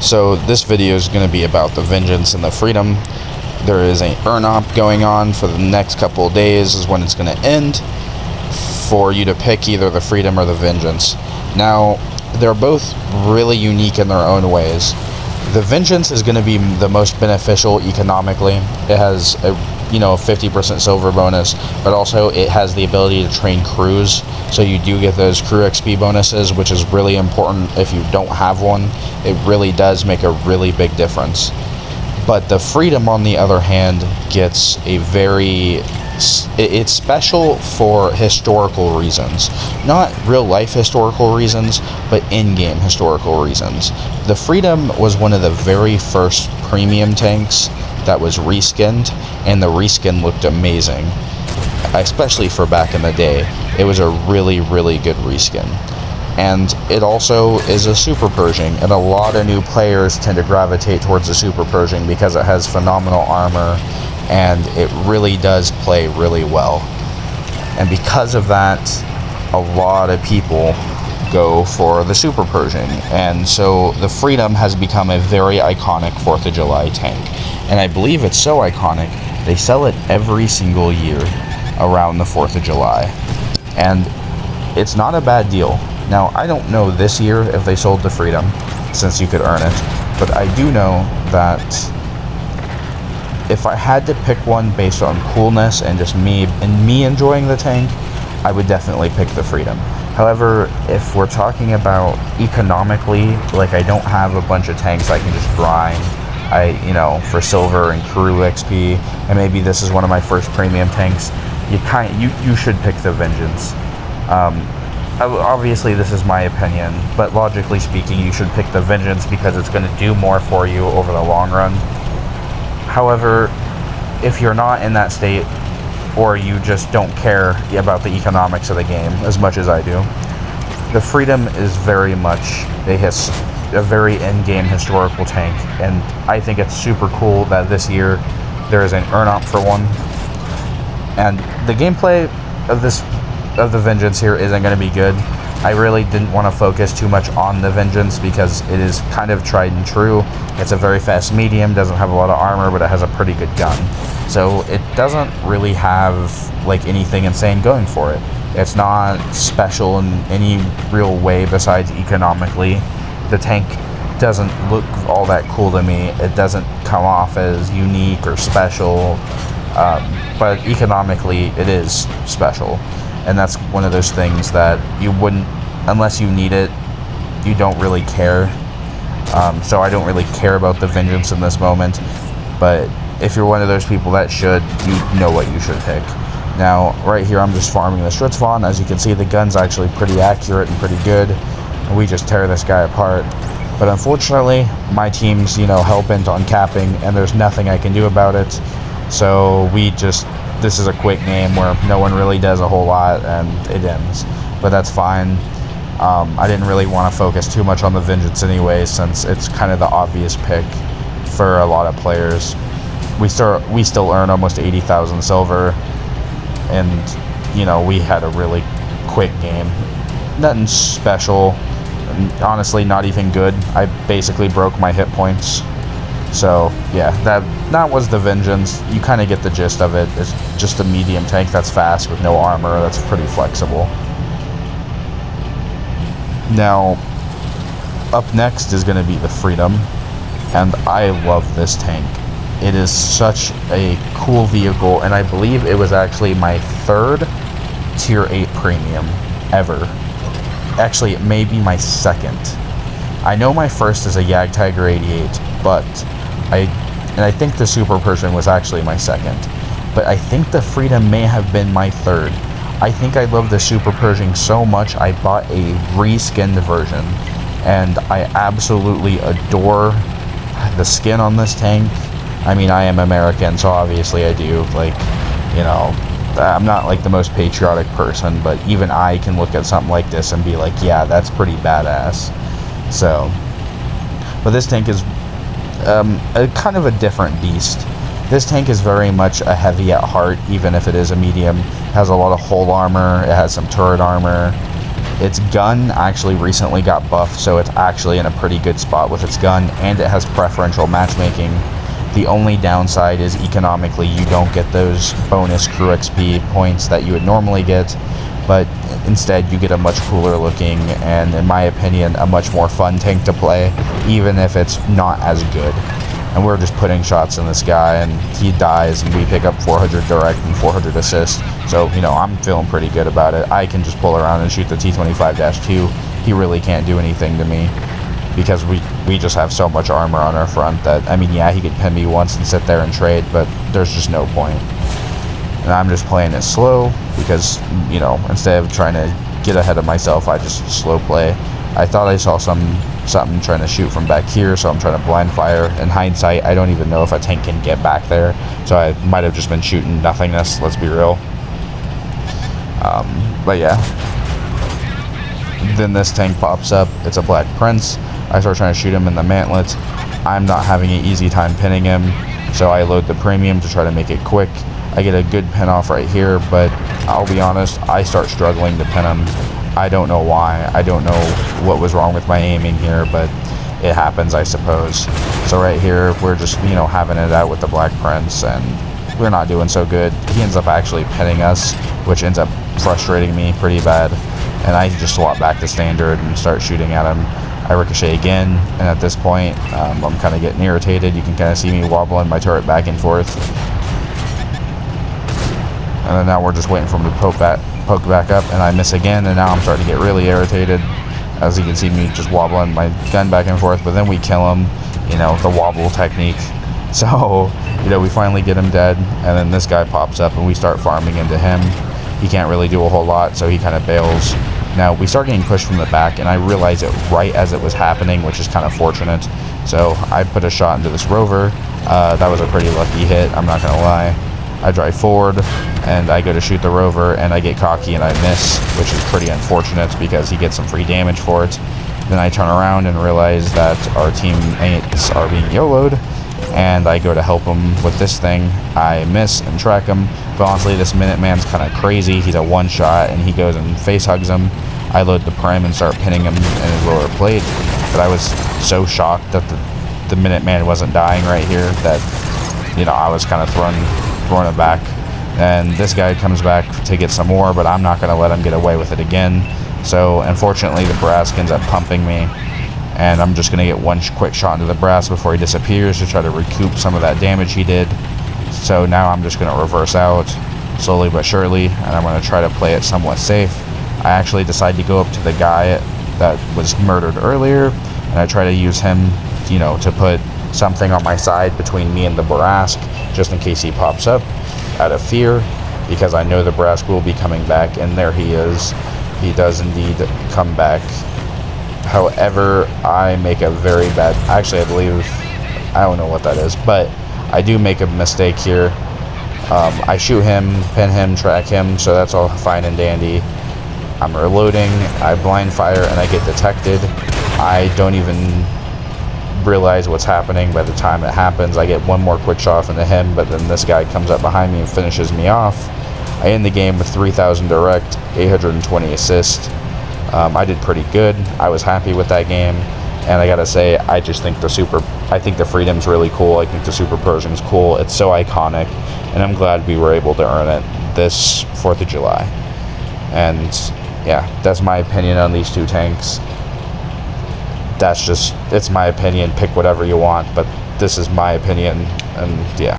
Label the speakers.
Speaker 1: So this video is going to be about the Vengeance and the Freedom. There is an earn-op going on for the next couple of days is when it's going to end for you to pick either the Freedom or the Vengeance. Now, they're both really unique in their own ways. The Vengeance is going to be the most beneficial economically. It has a 50% silver bonus, but also it has the ability to train crews, so you do get those crew XP bonuses, which is really important if you don't have one. It really does make a really big difference. But the Freedom, on the other hand, gets it's special for historical reasons. Not real life historical reasons, but in-game historical reasons. The Freedom was one of the very first premium tanks that was reskinned, and the reskin looked amazing, especially for back in the day. It was a really, really good reskin. And it also is a Super Pershing, and a lot of new players tend to gravitate towards the Super Pershing because it has phenomenal armor, and it really does play really well. And because of that, a lot of people go for the Super Pershing, and so the Freedom has become a very iconic 4th of July tank. And I believe it's so iconic, they sell it every single year around the 4th of July. And it's not a bad deal. Now, I don't know this year if they sold the Freedom, since you could earn it, but I do know that if I had to pick one based on coolness and just me enjoying the tank, I would definitely pick the Freedom. However, if we're talking about economically, like I don't have a bunch of tanks I can just grind, for silver and crew XP, and maybe this is one of my first premium tanks, you should pick the Vengeance. Obviously, this is my opinion, but logically speaking, you should pick the Vengeance because it's going to do more for you over the long run. However, if you're not in that state, or you just don't care about the economics of the game as much as I do, the Freedom is very much a very in-game historical tank, and I think it's super cool that this year there is an earn-op for one. And the gameplay of the Vengeance here isn't going to be good. I really didn't want to focus too much on the Vengeance because it is kind of tried and true. It's a very fast medium, doesn't have a lot of armor, but it has a pretty good gun. So it doesn't really have anything insane going for it. It's not special in any real way besides economically. The tank doesn't look all that cool to me. It doesn't come off as unique or special, but economically it is special. And that's one of those things that you wouldn't, unless you need it, you don't really care. So I don't really care about the Vengeance in this moment, but if you're one of those people that should, you know what you should pick. Now, right here, I'm just farming the Schutzwahn. As you can see, the gun's actually pretty accurate and pretty good. And we just tear this guy apart. But unfortunately, my team's, hell-bent on capping, and there's nothing I can do about it. So this is a quick game where no one really does a whole lot, and it ends. But that's fine. I didn't really want to focus too much on the Vengeance anyway, since it's kind of the obvious pick for a lot of players. We still earn almost 80,000 silver, and we had a really quick game. Nothing special. Honestly, not even good. I basically broke my hit points. So yeah, that was the Vengeance. You kind of get the gist of it. It's just a medium tank that's fast with no armor, that's pretty flexible. Now, up next is going to be the Freedom, and I love this tank. It is such a cool vehicle, and I believe it was actually my third Tier 8 premium ever. Actually, it may be my second. I know my first is a Jagdtiger 88, but I think the Super Pershing was actually my second. But I think the Freedom may have been my third. I think I love the Super Pershing so much I bought a reskinned version, and I absolutely adore the skin on this tank. I mean, I am American, so obviously I do. I'm not the most patriotic person, but even I can look at something like this and be like, yeah, that's pretty badass. So, but this tank is a kind of a different beast. This tank is very much a heavy at heart, even if it is a medium. It has a lot of hull armor, it has some turret armor, Its gun actually recently got buffed, so it's actually in a pretty good spot with its gun, and it has preferential matchmaking. The only downside is economically you don't get those bonus crew XP points that you would normally get, but instead you get a much cooler looking and, in my opinion, a much more fun tank to play, even if it's not as good. And we're just putting shots in this guy, and he dies, and we pick up 400 direct and 400 assist. So, I'm feeling pretty good about it. I can just pull around and shoot the T-25-2. He really can't do anything to me, because we just have so much armor on our front that, yeah, he could pin me once and sit there and trade, but there's just no point. And I'm just playing it slow, because, instead of trying to get ahead of myself, I just slow play. I thought I saw something trying to shoot from back here, so I'm trying to blind fire. In hindsight, I don't even know if a tank can get back there, so I might have just been shooting nothingness, let's be real. But yeah. Then this tank pops up. It's a Black Prince. I start trying to shoot him in the mantlet. I'm not having an easy time pinning him, so I load the premium to try to make it quick. I get a good pin off right here, but I'll be honest, I start struggling to pin him. I don't know why. I don't know what was wrong with my aiming here, but it happens, I suppose. So right here, we're just, having it out with the Black Prince, and we're not doing so good. He ends up actually pinning us, which ends up frustrating me pretty bad. And I just swap back to standard and start shooting at him. I ricochet again, and at this point, I'm kind of getting irritated. You can kind of see me wobbling my turret back and forth. And then now we're just waiting for him to poke back up, and I miss again, and now I'm starting to get really irritated. As you can see me just wobbling my gun back and forth, but then we kill him, the wobble technique. So, we finally get him dead, and then this guy pops up, and we start farming into him. He can't really do a whole lot, so he kind of bails. Now, we start getting pushed from the back, and I realize it right as it was happening, which is kind of fortunate. So, I put a shot into this rover. That was a pretty lucky hit, I'm not going to lie. I drive forward, and I go to shoot the rover, and I get cocky and I miss, which is pretty unfortunate because he gets some free damage for it. Then I turn around and realize that our teammates are being YOLO'd, and I go to help him with this thing. I miss and track him, but honestly, this Minuteman's kind of crazy. He's a one-shot, and he goes and face hugs him. I load the Prim and start pinning him in his lower plate, but I was so shocked that the Minuteman wasn't dying right here that, I was kind of throwing it back. And this guy comes back to get some more, but I'm not going to let him get away with it again. So, unfortunately, the brass ends up pumping me, and I'm just going to get one quick shot into the brass before he disappears to try to recoup some of that damage he did. So now I'm just going to reverse out slowly but surely, and I'm going to try to play it somewhat safe. I actually decide to go up to the guy that was murdered earlier, and I try to use him, to put something on my side between me and the Bourrasque, just in case he pops up, out of fear, because I know the Bourrasque will be coming back, and there he is. He does indeed come back. However, I make a very bad, actually I believe, I don't know what that is, but I do make a mistake here. I shoot him, pin him, track him, so that's all fine and dandy. I'm reloading, I blind fire, and I get detected. I don't even realize what's happening by the time it happens. I get one more quick shot off into him, but then this guy comes up behind me and finishes me off. I end the game with 3,000 direct, 820 assist. I did pretty good. I was happy with that game, and I gotta say, I think the Freedom's really cool. I think the Super Pershing's cool. It's so iconic, and I'm glad we were able to earn it this 4th of July. And yeah, that's my opinion on these two tanks. It's my opinion. Pick whatever you want, but this is my opinion, and yeah.